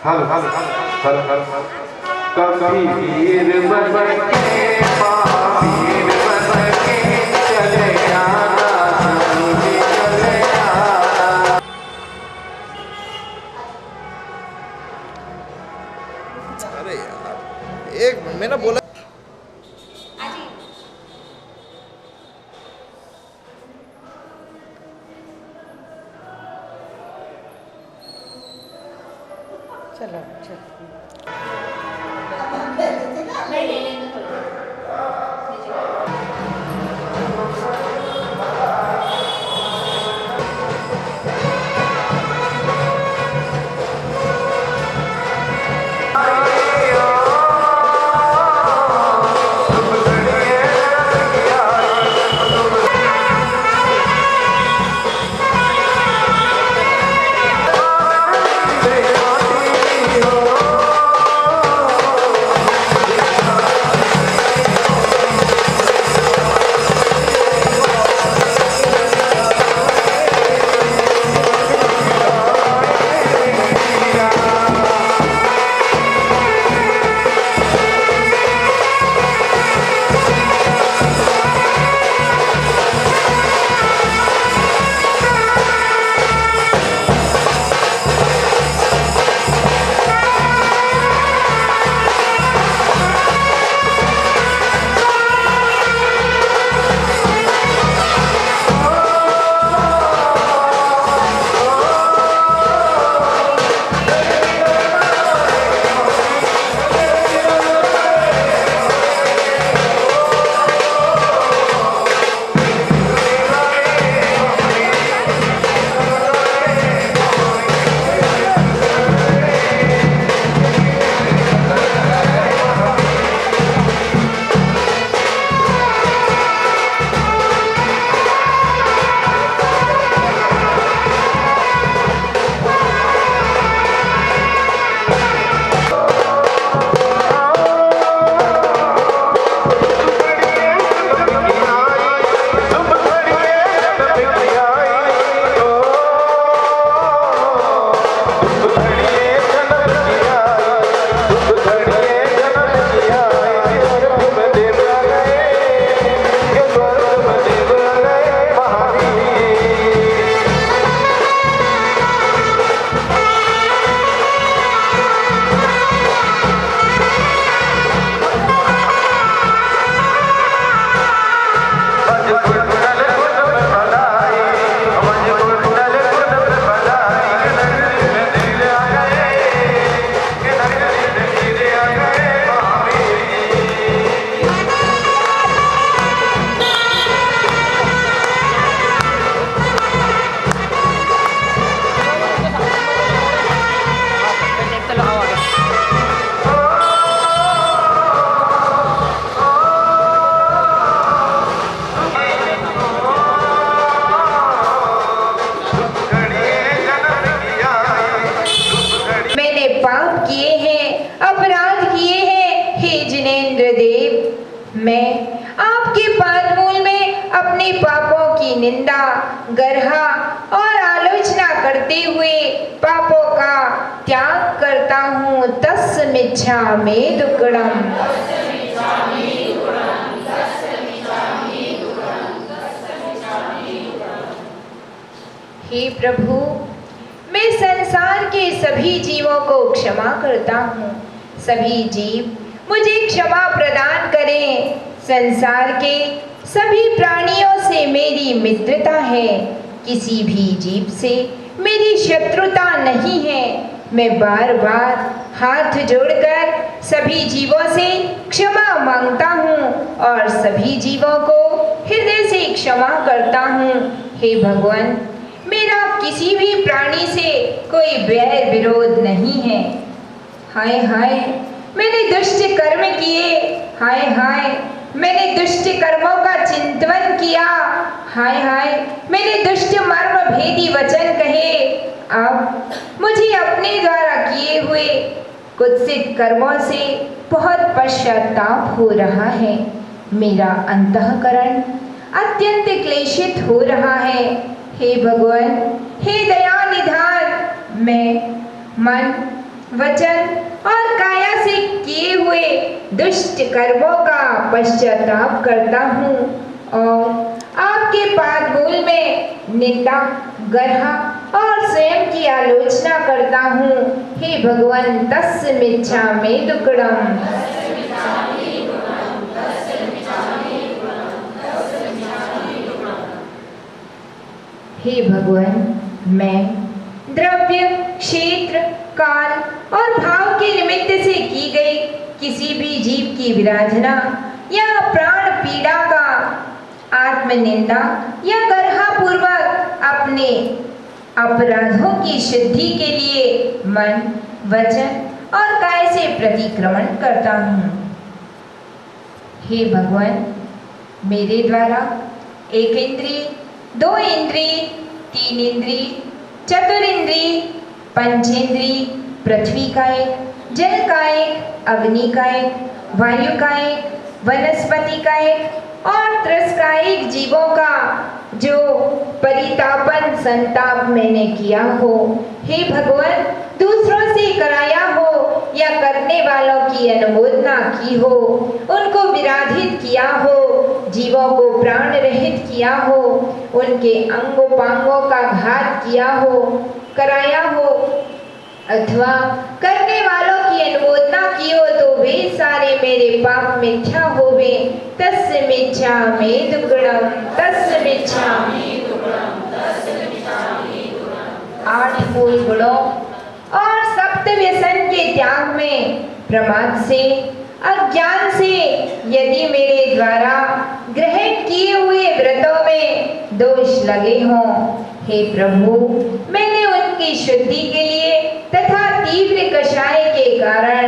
हल हल हल हल हल कबीर बन के महावीर बन के चले आना, चले आना। अरे यार एक मैंने बोला चलो चलो निंदा, गर्हा और आलोचना करते हुए पापों का त्याग करता हूँ। तस्मिच्छामि दुक्कडम। हे प्रभु, मैं संसार के सभी जीवों को क्षमा करता हूँ। सभी जीव मुझे क्षमा प्रदान करें। संसार के सभी प्राणियों से मेरी मित्रता है, किसी भी जीव से मेरी शत्रुता नहीं है। मैं बार बार हाथ जोड़कर सभी जीवों से क्षमा मांगता हूँ और सभी जीवों को हृदय से क्षमा करता हूँ। हे भगवान, मेरा किसी भी प्राणी से कोई बैर विरोध नहीं है। हाय हाय, मैंने दुष्ट कर्म किए। हाय हाय, मैंने दुष्ट कर्मों का चिंतन किया। हाय हाय, मैंने दुष्ट मर्म भेदी वचन कहे। अब मुझे अपने द्वारा किए हुए कुत्सित कर्मों से बहुत पश्चाताप हो रहा है। मेरा अंतःकरण अत्यंत क्लेशित हो रहा है। हे भगवान, हे दया निधान, मैं मन, वचन और काया से किए हुए दुष्ट कर्मों का पश्चाताप करता हूँ और आपके पाद मूल में निंदा, गर्हा और स्वयं की आलोचना करता हूँ। हे भगवान, तस्य मिच्छामि दुक्कडम। हे भगवान, मैं द्रव्य, क्षेत्र, काल और भाव के निमित्त से की गई किसी भी जीव की विराधना या प्राण पीड़ा का, आत्मनिंदा या गर्हा पूर्वक अपने अपराधों की शुद्धि के लिए मन, वचन और काय से प्रतिक्रमण करता हूँ। हे भगवान, मेरे द्वारा एक इंद्रिय, दो इंद्रिय, तीन इंद्रिय, चतुरिंद्रिय, पंचेंद्रिय, पृथ्वी का एक, जल का एक, अग्नि का एक, वायु का एक, वनस्पति का एक और त्रस्कायिक जीवों का जो परितापन संताप मैंने किया हो, हे भगवान, दूसरों से कराया हो या करने वालों की अनुमोदना की हो, उनको विराधित किया हो, जीवों को प्राण रहित किया हो, उनके अंगोपांगों का घात किया हो, कराया हो अथवा करने वालों की अनुमोदना की हो, तो वे सारे मेरे पाप मिथ्या होवे। तस्य मिच्छामि दुक्कडम, तस्य मिच्छामि दुक्कडम, तस्य मिच्छामि दुक्कडम। 8 मूल गुणों और सप्त व्यसन के त्याग में, प्रमाद से, अज्ञान से यदि मेरे द्वारा ग्रहण किए हुए व्रतों में दोष लगे हों, हे प्रभु, मैंने उनकी शुद्धि के लिए तथा तीव्र कषाय के कारण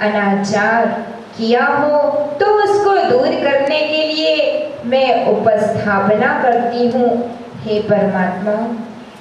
अनाचार किया हो, तो उसको दूर करने के लिए मैं उपस्थापना करती हूँ। हे परमात्मा,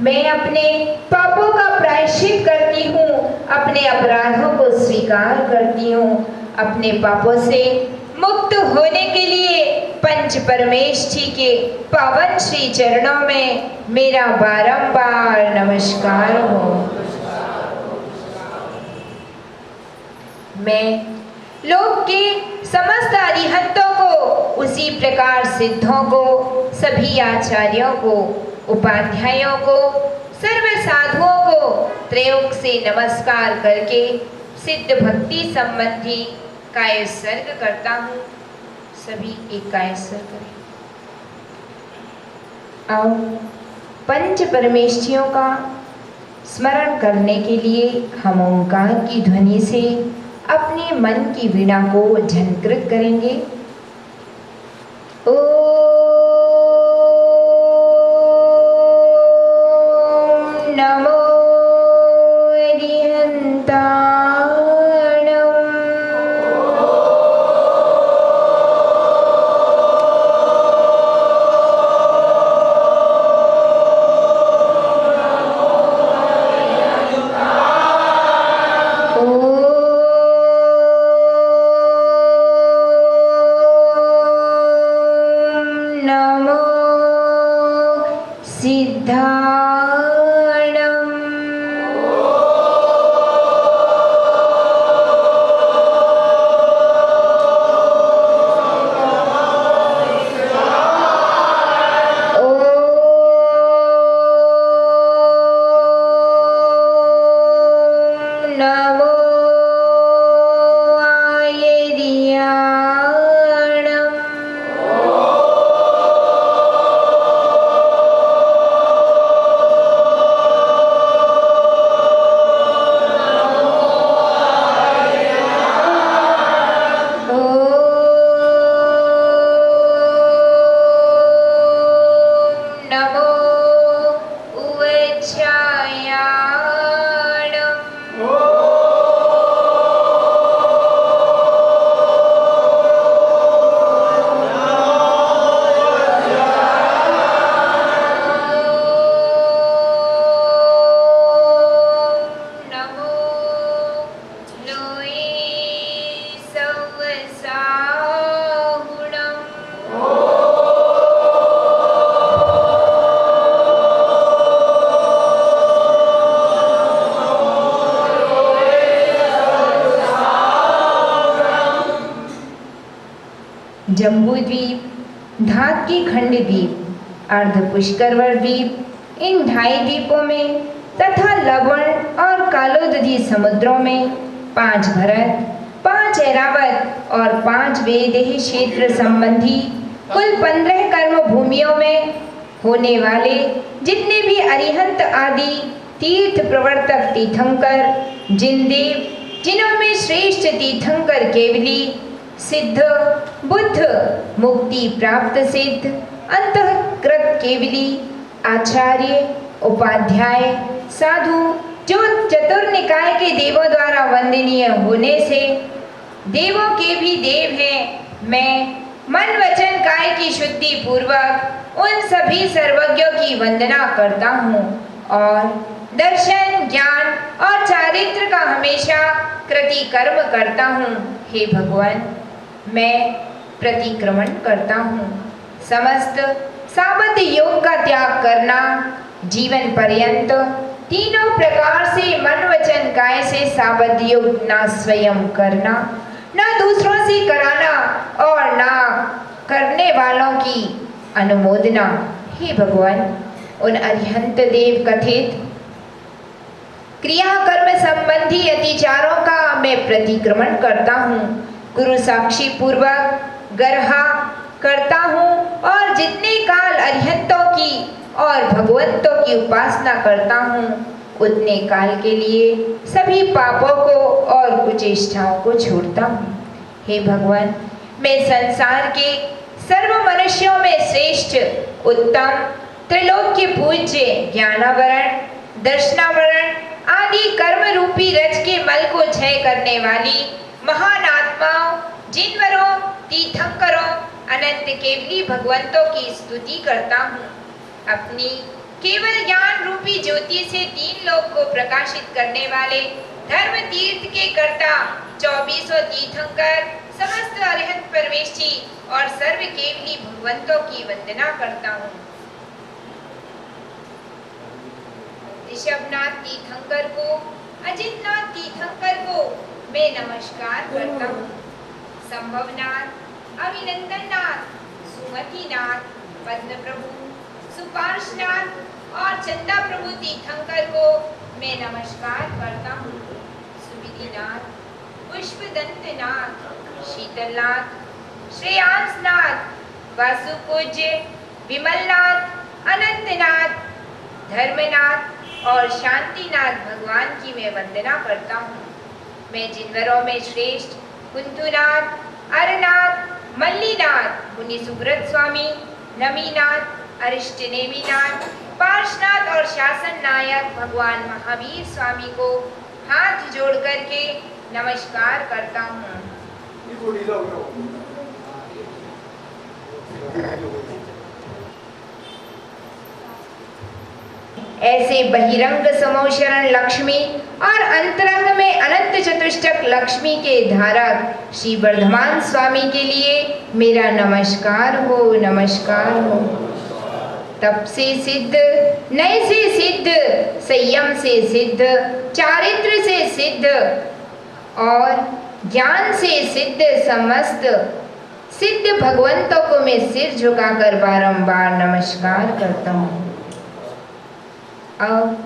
मैं अपने पापों का प्रायश्चित करती हूँ, अपने अपराधों को स्वीकार करती हूँ, अपने पापों से मुक्त होने के लिए पंच परमेष्ठी के पावन श्री चरणों में मेरा बारंबार नमस्कार हो। मैं लोक के समस्त अरिहंतों को, उसी प्रकार सिद्धों को, सभी आचार्यों को, उपाध्यायों को, सर्व साधुओं को त्रयोक से नमस्कार करके सिद्ध भक्ति संबंधी कायस्वर्ग करता हूँ। सभी एक कायस्वर्ग करें। आओ, पंच परमेष्ठियों का स्मरण करने के लिए हम ओंकार की ध्वनि से अपने मन की वीणा को झंकृत करेंगे। ओम नमो जम्बूद्वीप, धातकी खंड द्वीप, अर्धपुष्करवर द्वीप, इन 2.5 द्वीपों में तथा लवण और कालोदधी समुद्रों में 5 भरत, 5 ऐरावत और 5 वेदेह क्षेत्र संबंधी कुल 15 कर्म भूमियों में होने वाले जितने भी अरिहंत आदि तीर्थ प्रवर्तक तीर्थंकर, जिनों में श्रेष्ठ तीर्थंकर केवली, सिद्ध, बुद्ध, मुक्ति प्राप्त सिद्ध, अंतःकृत केवली, आचार्य, उपाध्याय, साधु जो चतुर्निकाय के देवों द्वारा वंदनीय होने से देवों के भी देव हैं, मैं मन वचन काय की शुद्धि पूर्वक उन सभी सर्वज्ञों की वंदना करता हूँ और दर्शन, ज्ञान और चारित्र का हमेशा कृति कर्म करता हूँ। हे भगवान, मैं प्रतिक्रमण करता हूँ। समस्त साबत योग का त्याग करना, जीवन पर्यंत तीनों प्रकार से मन वचन काय से साबत योग ना स्वयं करना, ना दूसरों से कराना और ना करने वालों की अनुमोदना। हे भगवान, उन अरिहंत देव कथित क्रिया कर्म संबंधी अतिचारों का मैं प्रतिक्रमण करता हूँ, गुरु साक्षी पूर्वक गर्हा करता हूँ और जितने काल अरिहंतों की और भगवंतों की उपासना करता हूँ उतने काल के लिए सभी पापों को और कुचेष्टाओं को छोड़ता हूँ। हे भगवान, मैं संसार के सर्व मनुष्यों में श्रेष्ठ, उत्तम, त्रिलोक के पूज्य, ज्ञानावरण, दर्शनावरण आदि कर्म रूपी रज के मल को क्षय करने वाली महान आत्माओं, जिनवरों, तीर्थंकरों, अनंत केवली भगवंतों की स्तुति करता हूँ। अपनी केवल ज्ञान रूपी ज्योति से 3 लोक को प्रकाशित करने वाले धर्म तीर्थ के कर्ता 24 तीर्थंकर, समस्त अरिहंत परमेष्ठी और सर्व केवली भगवंतों की वंदना करता हूँ। ऋषभनाथ तीर्थंकर को, अजितनाथ तीर्थंकर को मैं नमस्कार करता हूँ। संभवनाथ, अभिनंदननाथ, सुमतिनाथ, पद्म प्रभु, सुपार्शनाथ और चंदा प्रभु तीर्थंकर को मैं नमस्कार करता हूँ। सुविधिनाथ, पुष्पदंतनाथ, शीतलनाथ, श्रेयांसनाथ, वासुपूज्य, विमलनाथ, अनंतनाथ, धर्मनाथ और शांतिनाथ भगवान की मैं वंदना करता हूँ। मैं जिनवरों में श्रेष्ठ कुंतुनाथ, अरनाथ, मल्लीनाथ, मुनि सुब्रत स्वामी, नमीनाथ, अरिष्टनेमिनाथ, पार्शनाथ और शासन नायक भगवान महावीर स्वामी को हाथ जोड़ करके नमस्कार करता हूँ। ऐसे बहिरंग समोशरण लक्ष्मी और अंतरंग में अनंत चतुष्टक लक्ष्मी के धारक श्री वर्धमान स्वामी के लिए मेरा नमस्कार हो, नमस्कार हो। तप से सिद्ध, नय से सिद्ध, संयम से सिद्ध, चारित्र से सिद्ध और ज्ञान से सिद्ध समस्त सिद्ध भगवंतों को मैं सिर झुकाकर बारंबार नमस्कार करता हूँ। अब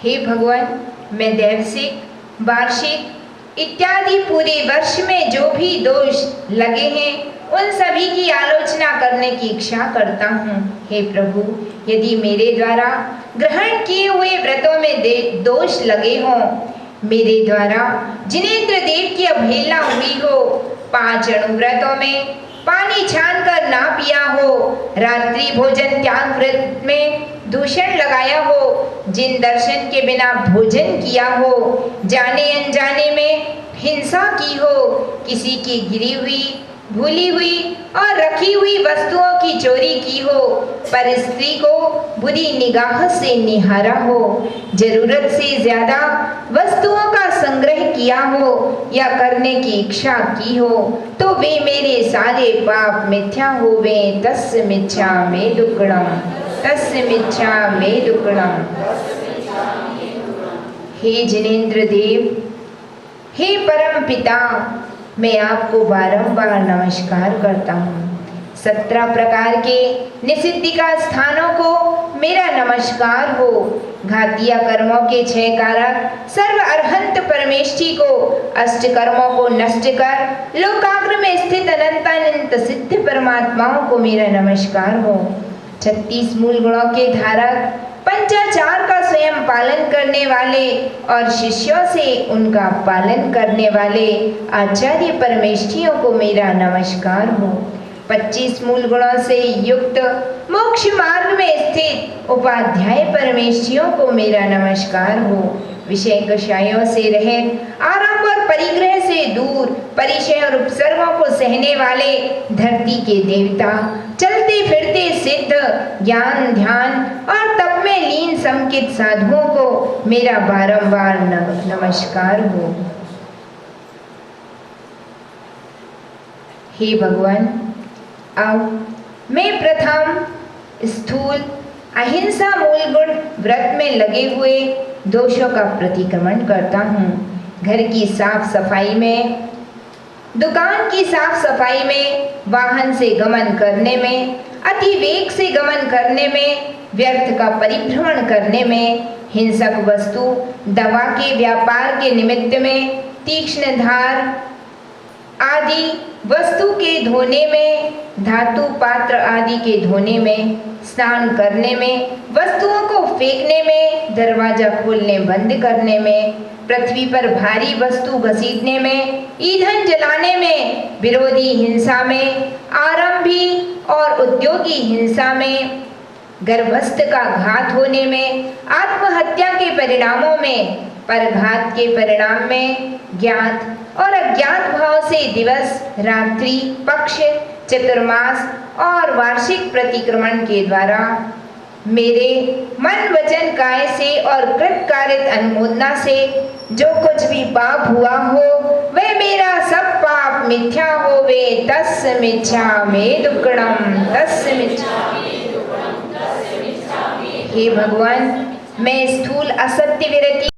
हे भगवान, मैं दैवसिक, वार्षिक इत्यादि पूरे वर्ष में जो भी दोष लगे हैं उन सभी की आलोचना करने की इच्छा करता हूँ। हे प्रभु, यदि मेरे द्वारा ग्रहण किए हुए व्रतों में दोष लगे हों, मेरे द्वारा जिनेंद्र देव की अवहेलना हुई हो, 5 अणुव्रतों में पानी छान कर ना पिया हो, रात्रि भोजन त्याग व्रत में दूषण लगाया हो, जिन दर्शन के बिना भोजन किया हो, जाने अनजाने में हिंसा की हो, किसी की गिरी हुई, भूली हुई और रखी हुई वस्तुओं की चोरी की हो, पर स्त्री को बुरी निगाह से निहारा हो, जरूरत से ज्यादा वस्तुओं का संग्रह किया हो या करने की इच्छा की हो, तो वे मेरे सारे पाप मिथ्या होवे। तस्य मिच्छामि दुक्कडम, तस्य मिच्छामि दुक्कडम। हे जिनेंद्र देव, हे परम पिता, मैं आपको बारंबार नमस्कार करता हूँ। 17 प्रकार के निषिद्धिका स्थानों को मेरा नमस्कार हो। घातिया कर्मों के 6 कारक सर्व अर्हंत परमेष्ठी को, अष्ट कर्मों को नष्ट कर लोकाग्र में स्थित अनंतानंत सिद्ध परमात्माओं को मेरा नमस्कार हो। 36 मूल गुणों के धारक, पंचाचार का स्वयं पालन करने वाले और शिष्यों से उनका पालन करने वाले आचार्य परमेष्ठियों को मेरा नमस्कार हो। 25 मूल गुणों से युक्त मोक्ष मार्ग में स्थित उपाध्याय परमेष्ठियों को मेरा नमस्कार हो। विषय कषायों से रहित, आरंभ और परिग्रह से दूर, परिचय और उपसर्गों को सहने वाले धरती के देवता, चलते फिरते सिद्ध, ज्ञान ध्यान और तप में लीन समकित साधुओं को मेरा बारंबार नमस्कार हो। हे भगवान, अब मैं प्रथम स्थूल अहिंसा मूल गुण व्रत में लगे हुए दोषों का प्रतिक्रमण करता हूँ। घर की साफ सफाई में, दुकान की साफ सफाई में, वाहन से गमन करने में, अति वेग से गमन करने में, व्यर्थ का परिभ्रमण करने में, हिंसक वस्तु दवा के व्यापार के निमित्त में, तीक्ष्ण धार आदि वस्तु के धोने में, धातु पात्र आदि के धोने में, स्नान करने में, वस्तुओं को फेंकने में, दरवाजा खोलने बंद करने में, पृथ्वी पर भारी वस्तु घसीटने में, ईंधन जलाने में, विरोधी हिंसा में, आरंभी और उद्योगी हिंसा में, गर्भस्थ का घात होने में, आत्महत्या के परिणामों में, परघात के परिणाम में, ज्ञात और अज्ञात भाव से दिवस, रात्रि, पक्ष, चतुर्मास और वार्षिक प्रतिक्रमण के द्वारा मेरे मन वचन काय से और कृतकारित अनुमोदना से जो कुछ भी पाप हुआ हो वह मेरा सब पाप मिथ्या होवे। तस्य मिच्छामि दुक्कडम, तस्य मिच्छामि। हे भगवान, मैं स्थूल असत्य विरति